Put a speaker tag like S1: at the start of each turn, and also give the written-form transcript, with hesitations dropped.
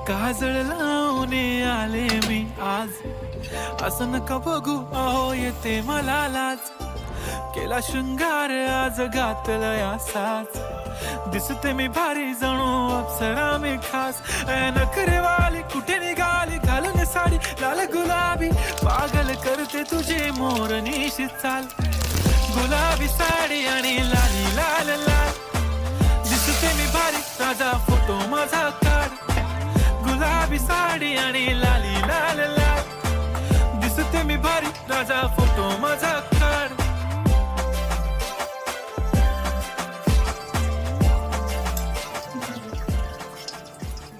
S1: काजळ लावून आले मी आज, असं नका बघू अहो येते मला लाज. केला शृंगार आज घातलाय असाच, दिसते मी भारी जणू अप्सरा मी खास. नखरेवाली कुठे निघाली घालून साडी लाल गुलाबी, पागल करते तुझे मोरनीशी चाल. गुलाबी साडी आणि लाली लाल लाल, दिसते मी भारी राजा फोटो माझा काढ. गुलाबी साडी आणि लाली लाल लाल, दिसते मी भारी राजा फोटो माझा